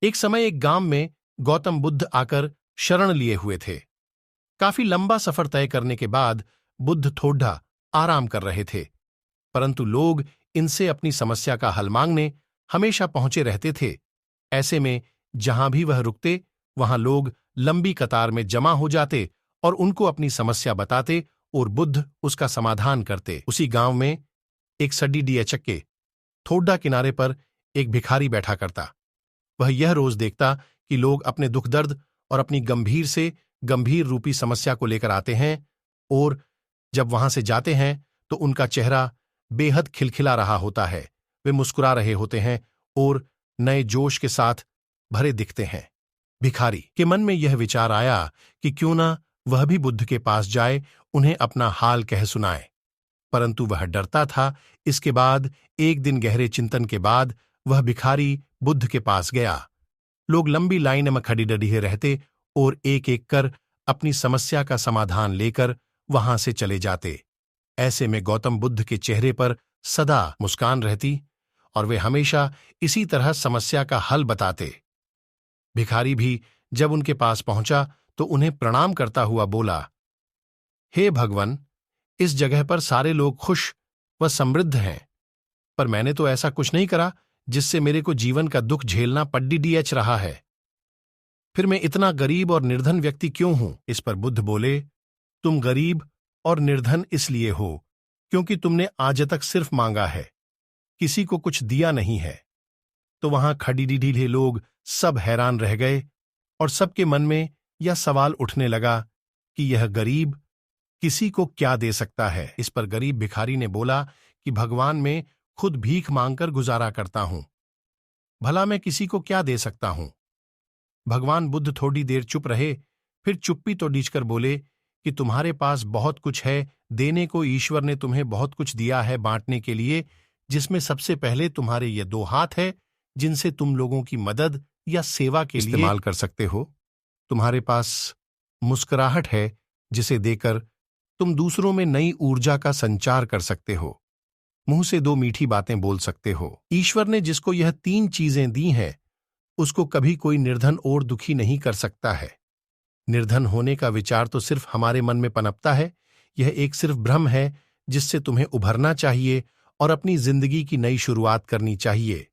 एक समय एक गांव में गौतम बुद्ध आकर शरण लिए हुए थे। काफी लंबा सफर तय करने के बाद बुद्ध थोड़ा आराम कर रहे थे, परंतु लोग इनसे अपनी समस्या का हल मांगने हमेशा पहुंचे रहते थे। ऐसे में जहां भी वह रुकते वहां लोग लंबी कतार में जमा हो जाते और उनको अपनी समस्या बताते और बुद्ध उसका समाधान करते। उसी गांव में एक सड्डी डिया चक्के थोड़ा किनारे पर एक भिखारी बैठा करता। वह यह रोज देखता कि लोग अपने दुख दर्द और अपनी गंभीर से गंभीर रूपी समस्या को लेकर आते हैं और जब वहां से जाते हैं तो उनका चेहरा बेहद खिलखिला रहा होता है। वे मुस्कुरा रहे होते हैं और नए जोश के साथ भरे दिखते हैं। भिखारी के मन में यह विचार आया कि क्यों ना वह भी बुद्ध के पास जाए, उन्हें अपना हाल कह सुनाए, परंतु वह डरता था। इसके बाद एक दिन गहरे चिंतन के बाद वह भिखारी बुद्ध के पास गया। लोग लंबी लाइन में खड़ी डटे रहते और एक एक कर अपनी समस्या का समाधान लेकर वहां से चले जाते। ऐसे में गौतम बुद्ध के चेहरे पर सदा मुस्कान रहती और वे हमेशा इसी तरह समस्या का हल बताते। भिखारी भी जब उनके पास पहुंचा तो उन्हें प्रणाम करता हुआ बोला, हे भगवान, इस जगह पर सारे लोग खुश व समृद्ध हैं, पर मैंने तो ऐसा कुछ नहीं करा जिससे मेरे को जीवन का दुख झेलना पड्डीडीएच रहा है। फिर मैं इतना गरीब और निर्धन व्यक्ति क्यों हूं? इस पर बुद्ध बोले, तुम गरीब और निर्धन इसलिए हो क्योंकि तुमने आज तक सिर्फ मांगा है, किसी को कुछ दिया नहीं है। तो वहां खड़ी ढीले लोग सब हैरान रह गए और सबके मन में यह सवाल उठने लगा कि यह गरीब किसी को क्या दे सकता है। इस पर गरीब भिखारी ने बोला कि भगवान, मैं खुद भीख मांगकर गुजारा करता हूं, भला मैं किसी को क्या दे सकता हूं। भगवान बुद्ध थोड़ी देर चुप रहे, फिर चुप्पी तो डींचकर बोले कि तुम्हारे पास बहुत कुछ है देने को, ईश्वर ने तुम्हें बहुत कुछ दिया है बांटने के लिए, जिसमें सबसे पहले तुम्हारे ये 2 हाथ है जिनसे तुम लोगों की मदद या सेवा के लिए इस्तेमाल कर सकते हो। तुम्हारे पास मुस्कुराहट है जिसे देकर तुम दूसरों में नई ऊर्जा का संचार कर सकते हो। मुंह से 2 मीठी बातें बोल सकते हो। ईश्वर ने जिसको यह 3 चीजें दी हैं उसको कभी कोई निर्धन और दुखी नहीं कर सकता है। निर्धन होने का विचार तो सिर्फ हमारे मन में पनपता है। यह एक सिर्फ भ्रम है जिससे तुम्हें उभरना चाहिए और अपनी जिंदगी की नई शुरुआत करनी चाहिए।